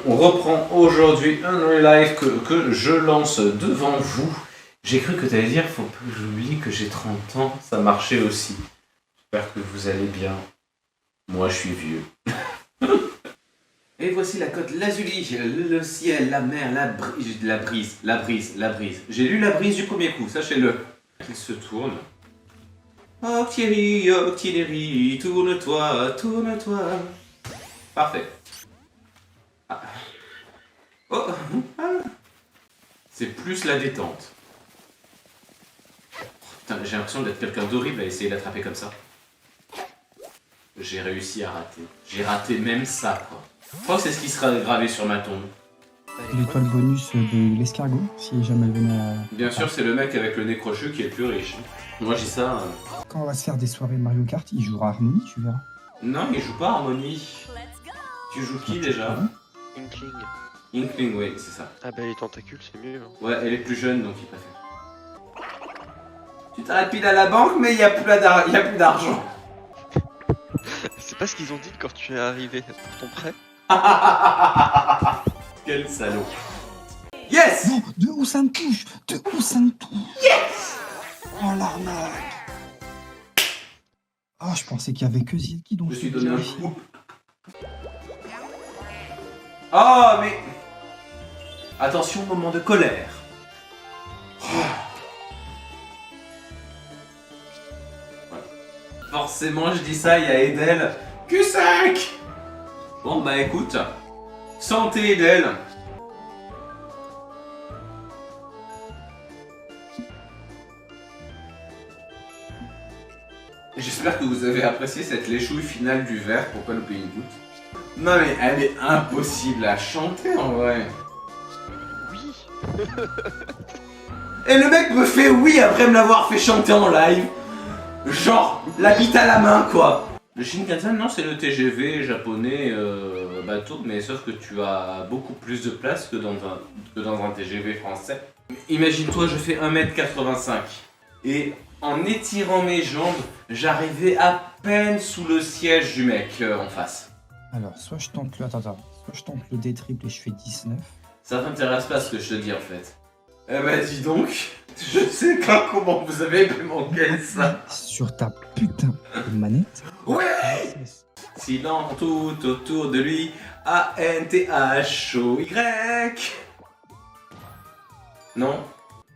On reprend aujourd'hui un live que je lance devant vous. J'ai cru que tu allais dire, faut pas que j'oublie que j'ai 30 ans, ça marchait aussi. J'espère que vous allez bien. Moi, je suis vieux. Et voici la côte Lazuli, le ciel, la mer, la brise. J'ai lu la brise du premier coup, sachez-le. Il se tourne. Oh Thierry, tourne-toi. Parfait. Ah. Oh. C'est plus la détente. Putain, j'ai l'impression d'être quelqu'un d'horrible à essayer d'attraper comme ça. J'ai réussi à rater. J'ai raté même ça, quoi. Je crois que c'est ce qui sera gravé sur ma tombe. L'étoile bonus de l'escargot, si jamais elle venait à... Bien sûr, c'est le mec avec le nez crochu qui est le plus riche. Moi, j'ai ça. Quand on va se faire des soirées Mario Kart, il jouera Harmonie, tu verras. Non, il joue pas Harmonie. Tu joues qui déjà? Inkling. Inkling, oui, c'est ça. Ah bah les tentacules c'est mieux. Hein. Ouais, elle est plus jeune, donc il préfère. Tu t'arrêtes pile à la banque, mais il y a plus d'argent. C'est pas ce qu'ils ont dit quand tu es arrivé pour ton prêt. Quel salaud. Yes. Non, de où ça me touche? Yes. Oh l'arnaque. Oh, je pensais qu'il y avait que Zilki, donc Je me suis donné un coup. Oh, mais... Attention, moment de colère. Voilà. Forcément, je dis ça, il y a Edel. Q5. Bon, bah écoute. Santé, Edel. J'espère que vous avez apprécié cette léchouille finale du verre pour pas louper une goutte. Non mais elle est impossible à chanter en vrai. Oui. Et le mec me fait oui après me l'avoir fait chanter en live. Genre, la bite à la main quoi. Le Shinkansen, non, c'est le TGV japonais bateau, mais sauf que tu as beaucoup plus de place que dans un TGV français. Imagine-toi, je fais 1m85 et en étirant mes jambes, j'arrivais à peine sous le siège du mec en face. Alors, soit je tente le... Attends. Soit je tente le D triple et je fais 19. Ça t'intéresse pas ce que je te dis en fait. Eh ben dis donc, je sais pas comment vous avez pu manquer ça. Sur ta putain de manette. Ouais. Silence tout autour de lui, A-N-T-H-O-Y. Non.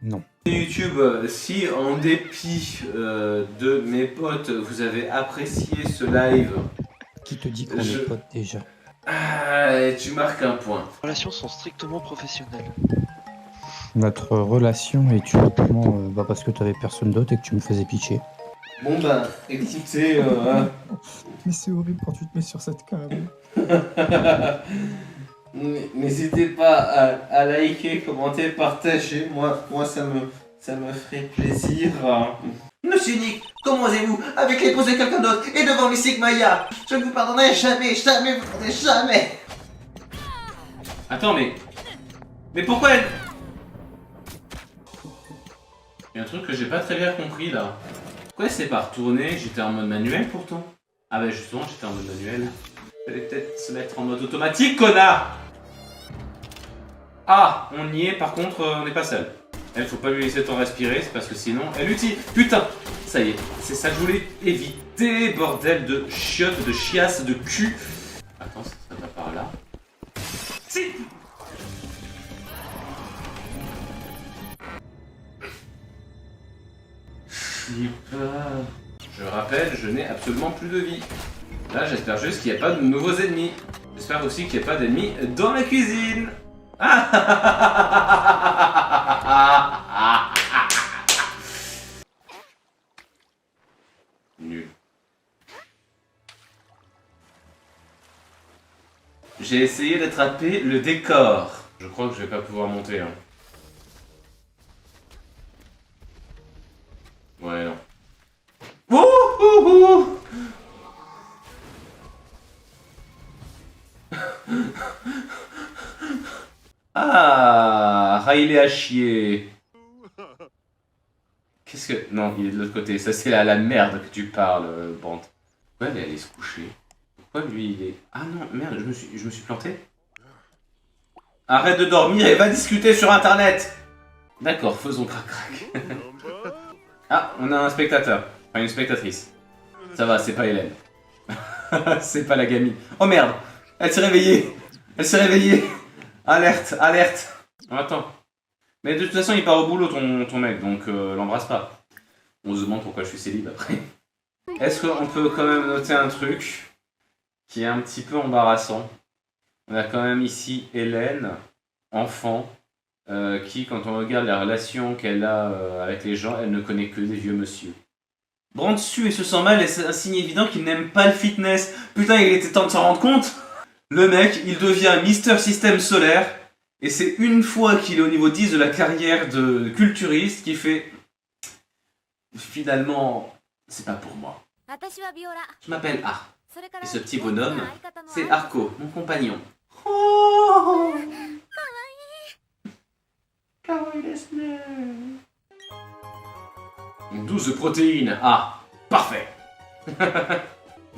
Non. YouTube, si en dépit de mes potes, vous avez apprécié ce live, Qui te dit qu'on est potes déjà? tu marques un point. Les relations sont strictement professionnelles. Notre relation est uniquement parce que t'avais personne d'autre et que tu me faisais pitcher. Bon bah, écoutez, Mais c'est horrible quand tu te mets sur cette câble. n'hésitez pas à liker, commenter, partager, moi ça me ferait plaisir. Monsieur Nick, comment osez-vous, avec l'épouse de quelqu'un d'autre et devant Mystic Maya? Je ne vous pardonnerai jamais. Attends, mais pourquoi elle... Il y a un truc que j'ai pas très bien compris là. Pourquoi elle s'est pas retournée? J'étais en mode manuel pourtant. Ah bah justement, j'étais en mode manuel. Fallait peut-être se mettre en mode automatique, connard! Ah, on y est, par contre, on n'est pas seul. Elle, faut pas lui laisser le temps de respirer, c'est parce que sinon, elle utilise... Putain! Ça y est, c'est ça que je voulais éviter, bordel de chiottes, de chiasse, de cul. Attends, ça va par là. Si! Je rappelle, je n'ai absolument plus de vie. Là, j'espère juste qu'il n'y a pas de nouveaux ennemis. J'espère aussi qu'il n'y a pas d'ennemis dans la cuisine. Nul. J'ai essayé d'attraper le décor. Je crois que je vais pas pouvoir monter. Hein. Ouais, non. Wouhouhou. Ah, il est à chier. Qu'est-ce que... Non, il est de l'autre côté. Ça, c'est à la merde que tu parles, Brandt. Pourquoi elle est allée se coucher? Pourquoi lui, il est... Ah non, merde, je me suis planté. Arrête de dormir et va discuter sur internet. D'accord, faisons crac-crac. Ah, on a un spectateur. Enfin, une spectatrice. Ça va, c'est pas Hélène. C'est pas la gamine. Oh merde, elle s'est réveillée. Elle s'est réveillée. Alerte, alerte. Oh, attends. Mais de toute façon, il part au boulot, ton mec, donc l'embrasse pas. On se demande pourquoi je suis célib après. Est-ce qu'on peut quand même noter un truc qui est un petit peu embarrassant? On a quand même ici Hélène, enfant, qui, quand on regarde la relation qu'elle a avec les gens, elle ne connaît que des vieux monsieur. Brandt sue et se sent mal et c'est un signe évident qu'il n'aime pas le fitness. Putain, il était temps de s'en rendre compte. Le mec, il devient Mister Système solaire et c'est une fois qu'il est au niveau 10 de la carrière de culturiste qu'il fait... Finalement, c'est pas pour moi. Je m'appelle Ar. Et ce petit bonhomme, c'est Arco, mon compagnon. Oh, kawaii desu. 12 protéines. Ah, parfait.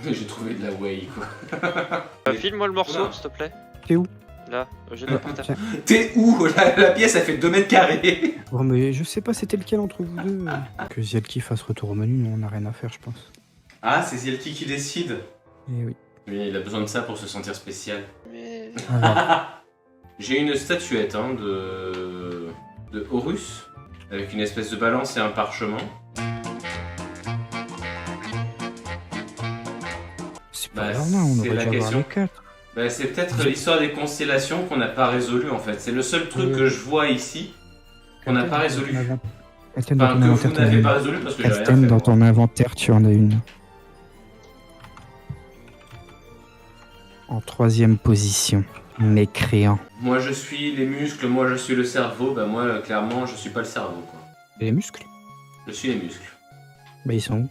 J'ai trouvé de la whey, quoi. Filme-moi le morceau, s'il te plaît. T'es où? Là, j'ai le portable. T'es où? La pièce, elle fait 2 mètres carrés. Oh, mais je sais pas c'était lequel entre vous deux. Que Zielki fasse retour au menu, nous on a rien à faire, je pense. Ah, c'est Zielki qui décide. Eh oui. Oui, il a besoin de ça pour se sentir spécial. Mais... Alors, J'ai une statuette hein, de Horus, avec une espèce de balance et un parchemin. c'est pas Bah, grave, on c'est aurait la dû avoir question. les 4. Bah, c'est peut-être l'histoire des constellations qu'on n'a pas résolu en fait. C'est le seul truc que je vois ici qu'on n'a pas résolu. Captain, dans Enfin, ton que vous inventaire, n'avez t'en pas as résolu parce que une. j'ai rien Captain, fait. dans moi. ton inventaire, tu en as une. En 3ème position, mécréant. Moi je suis les muscles, moi je suis le cerveau. Bah moi clairement je suis pas le cerveau quoi. Et les muscles? Je suis les muscles. Bah ils sont où?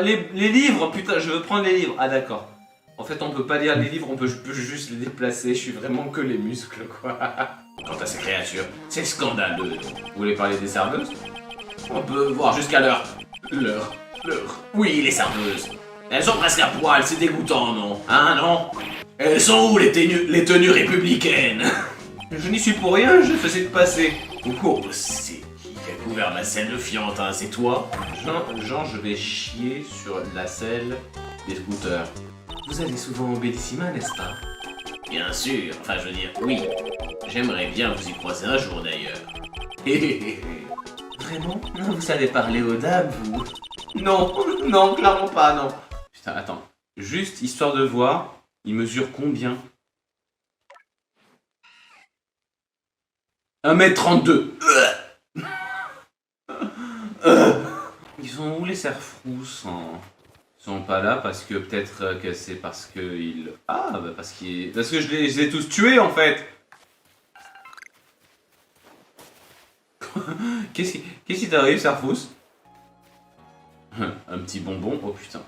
Les livres, putain, je veux prendre les livres. Ah d'accord. En fait, on peut pas lire les livres, on peut juste les déplacer. Je suis vraiment que les muscles, quoi. Quant à ces créatures, c'est scandaleux. Vous voulez parler des serveuses? On peut voir jusqu'à l'heure. Oui, les serveuses. Elles sont presque à poil, c'est dégoûtant, non? Hein, non? Elles sont où les tenues républicaines? Je n'y suis pour rien, je faisais que passer. Oh, c'est qui a couvert ma selle de fiente, hein? C'est toi? Jean, je vais chier sur la selle des scooters. Vous allez souvent au Bellissima, n'est-ce pas? Bien sûr, enfin je veux dire, oui. J'aimerais bien vous y croiser un jour d'ailleurs. Vraiment? Non, vous savez parler aux dames, vous? Non, clairement pas, non. Putain, attends. Juste histoire de voir, il mesure combien? 1m32. Ils sont où les cerfrousses hein? Ils sont pas là parce que peut-être que c'est parce que ils... Ah, bah parce que je les ai tous tués en fait. Qu'est-ce qui t'arrive, Serfous? Un petit bonbon? Oh putain.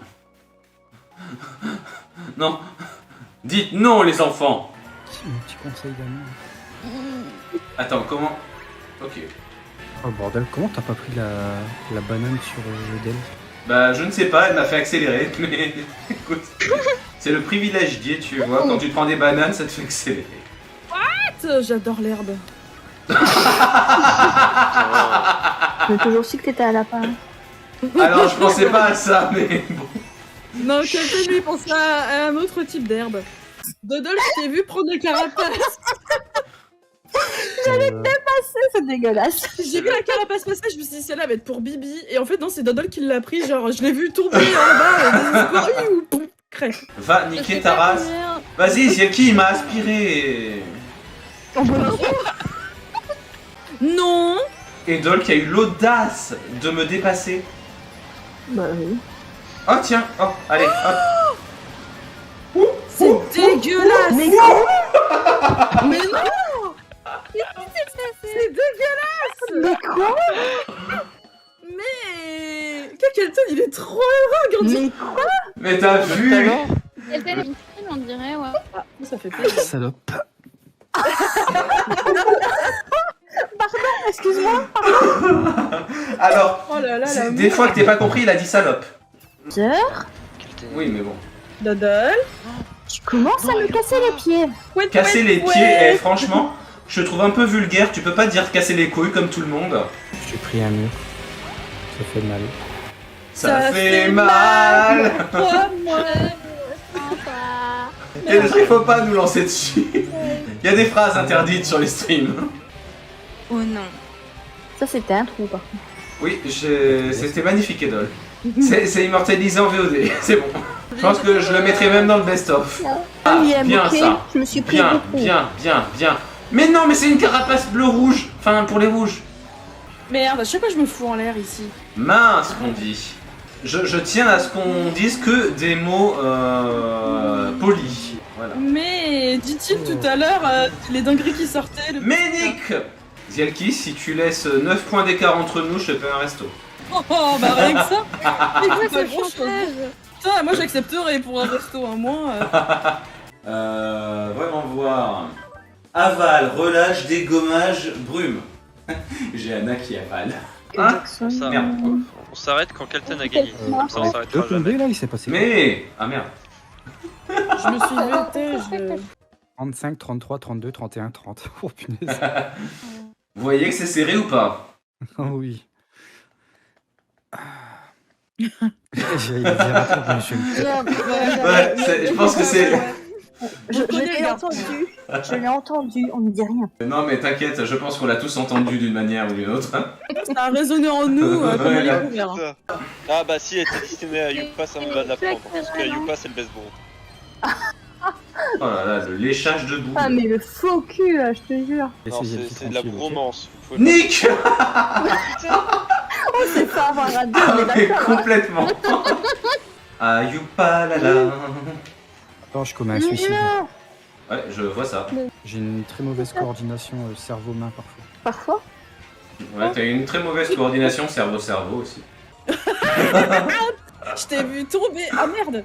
Non. Dites non, les enfants. Un petit conseil d'amour. Attends, comment? Ok. Oh bordel, comment t'as pas pris la banane sur le Dell? Bah, je ne sais pas, elle m'a fait accélérer, mais écoute. C'est le privilège gay, tu vois. Quand tu prends des bananes, ça te fait accélérer. J'adore l'herbe. J'ai toujours su que t'étais à lapin. Alors, je pensais pas à ça, mais bon. Non, quelqu'un lui pense à un autre type d'herbe. Dodol, je t'ai vu prendre des carapaces. C'est dégueulasse. J'ai vu la carapace passer, je me suis dit celle-là va être pour Bibi. Et en fait, non, c'est Dodol qui l'a pris. Genre, je l'ai vu tomber en bas, désespoir, ou poum, crève. Va niquer ta race. Vas-y, c'est qui il m'a aspiré. Non. Et Dolk a eu l'audace de me dépasser. Bah oui. Oh tiens, oh, allez, hop. C'est dégueulasse. Mais Mais non. C'est dégueulasse. Mais quoi? Mais... Kakelton, il est trop heureux, Gandhi. Mais quoi? Mais t'as vu? C'était une fille, on dirait, ouais. Ah, ça fait plaisir. Salope. Excuse-moi. Alors, Oh là là, c'est la des fois que t'es pas compris, il a dit salope. Sœur? Oui, mais bon. Dodol. Tu commences à me casser les pieds. Ouais, Casser ouais, les ouais. pieds, et franchement, je trouve un peu vulgaire. Tu peux pas dire casser les couilles comme tout le monde. J'ai pris un mur. Ça fait mal. Ça fait mal. Moi, Il faut pas nous lancer dessus. Il y a des phrases interdites sur les streams. Oh non. Ça, c'était un trou, par contre. Oui, c'était magnifique, Edol. C'est immortalisé en VOD, c'est bon. Je pense que je le mettrai même dans le best-of. Ah, Oui, bien ok, ça. Je me suis pris Bien, beaucoup. bien. Mais non, mais c'est une carapace bleu-rouge. Enfin, pour les rouges. Merde, à chaque fois je me fous en l'air ici. Mince, qu'on dit. Je tiens à ce qu'on dise que des mots polis. Voilà. Mais dit-il tout à l'heure, les dingueries qui sortaient. Mais Nick Zielki, si tu laisses 9 points d'écart entre nous, je te paie un resto. Oh, bah rien que ça. C'est quoi Pas ce grand-chose. chantage? Putain, moi j'accepterais pour un resto à moins. Vraiment voir. Aval, relâche, dégommage, brume. J'ai Anna qui avale. Que Hein Jackson. Ça, Merde. on s'arrête quand Kelton a gagné. Comme ça, on Deux s'arrêtera jamais. tombés là, il s'est passé. Mais... Ah merde. Je me suis vêtée, je... 35, 33, 32, 31, 30. Oh punaise. Vous voyez que c'est serré ou pas? Oh oui. J'allais dire après, mais Je pense que c'est... Je connais, l'ai gars. entendu. Je l'ai entendu, on ne dit rien. Non mais t'inquiète, je pense qu'on l'a tous entendu d'une manière ou d'une autre. Ça a résonné en nous comme Ouais, un là. livre ouvert. Ah bah si elle était destinée à Yupa, ça me va de la prendre. Parce que Yupa c'est le best bro. Oh là là, le léchage de boue. Ah, mais le faux cul, je te jure. Non, c'est de la bromance. Vous pouvez Nick On s'est fait avoir à deux, Ah on est mais d'accord. hein. complètement. Ah youpa la la. Alors, je commets un suicide. Non, Ouais, je vois ça. J'ai une très mauvaise coordination cerveau-main parfois. parfois. Ouais, t'as une très mauvaise coordination cerveau-cerveau aussi. Je t'ai vu tomber. Ah merde.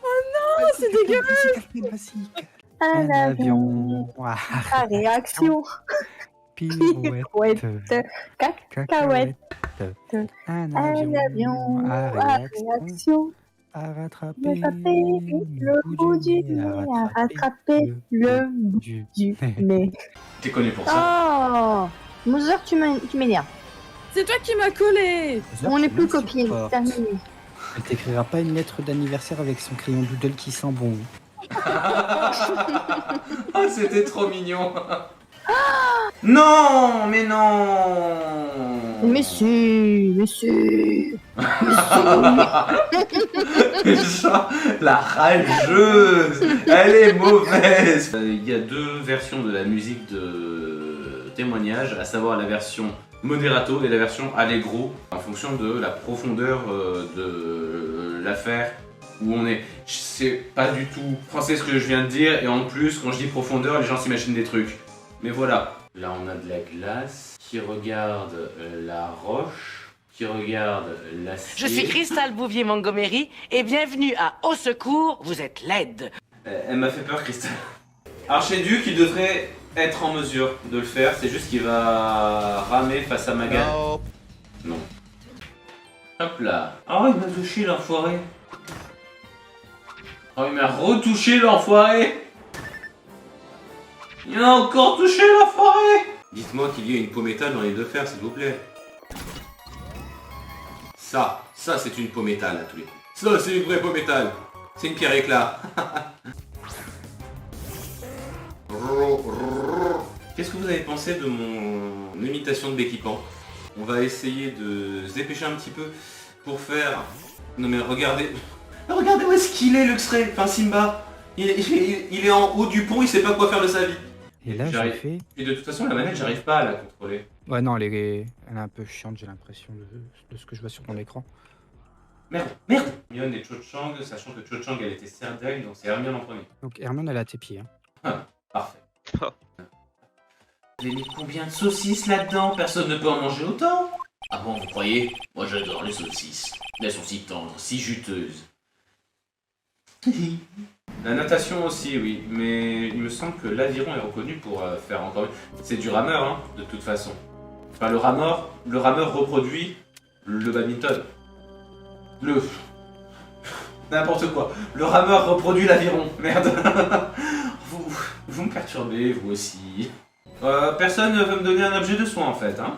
Oh, c'est dégueulasse. Un avion. À réaction. Pirouette. Pirouette. Cacahuète. Un Un avion. À réaction. À rattraper Rattraper le bout du nez. À rattraper le bout du du nez. T'es connu pour ça. Oh, Mother, tu m'énerves. C'est toi qui m'as collé. On n'est plus copines, terminé. Elle t'écrira pas une lettre d'anniversaire avec son crayon doodle qui sent bon. Ah, c'était trop mignon. Non, mais non. Mais si. Genre, la rageuse, elle est mauvaise. Il y a deux versions de la musique de témoignage, à savoir la version moderato et la version allegro, en fonction de la profondeur de l'affaire où on est. Je sais pas du tout français ce que je viens de dire, et en plus, quand je dis profondeur, les gens s'imaginent des trucs. Mais voilà. Là, on a de la glace qui regarde la roche, qui regarde l'acier. Je suis Crystal Bouvier-Montgomery et bienvenue à Au Secours, vous êtes laide. Elle m'a fait peur, Christelle. Archéduc, il devrait être en mesure de le faire, c'est juste qu'il va ramer face à Magal. Non. Hop là. Oh, il m'a touché, l'enfoiré. Oh, il m'a retouché, l'enfoiré. Il a encore touché, l'enfoiré. Dites-moi qu'il y a une peau métal dans les deux fers, s'il vous plaît. Ça c'est une peau métal à tous les coups. Ça c'est une vraie peau métal. C'est une pierre éclat. Qu'est-ce que vous avez pensé de mon imitation de Becky Pan? On va essayer de se dépêcher un petit peu pour faire... Non mais regardez... Regardez où est-ce qu'il est, Luxray, enfin Simba. Il est en haut du pont, il sait pas quoi faire de sa vie. Et là, j'ai J'arrive. fait... Et de toute façon, la manette, j'arrive pas à la contrôler. Ouais, non, elle est un peu chiante, j'ai l'impression, de ce que je vois sur ton écran. Merde. Hermione et Cho Chang, sachant que Cho Chang, elle était Serdaigle, donc c'est Hermione en premier. Donc, Hermione, elle a tes pieds. Hein. Parfait. J'ai mis combien de saucisses là-dedans? Personne ne peut en manger autant. Ah bon, vous croyez? Moi j'adore les saucisses. Elles sont si tendres, si juteuses. La natation aussi, oui, mais il me semble que l'aviron est reconnu pour faire encore une... C'est du rameur, hein, de toute façon. Enfin, le rameur reproduit le badminton. N'importe quoi. Le rameur reproduit l'aviron. Merde. vous me perturbez, vous aussi. Personne ne veut me donner un objet de soin en fait, hein.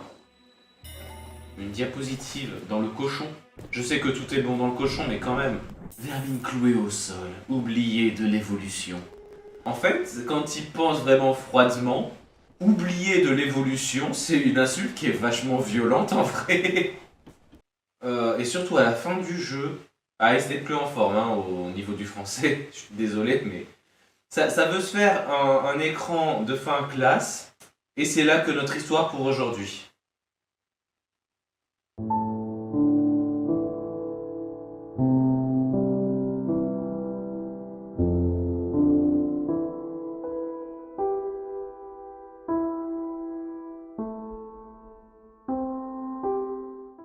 Une diapositive dans le cochon. Je sais que tout est bon dans le cochon, mais quand même. Vermine clouée au sol, oublié de l'évolution. En fait, quand il pense vraiment froidement, oublier de l'évolution, c'est une insulte qui est vachement violente en vrai. Et surtout à la fin du jeu, c'était plus en forme hein, au niveau du français, je suis désolé, mais ça veut se faire un écran de fin classe, et c'est là que notre histoire pour aujourd'hui.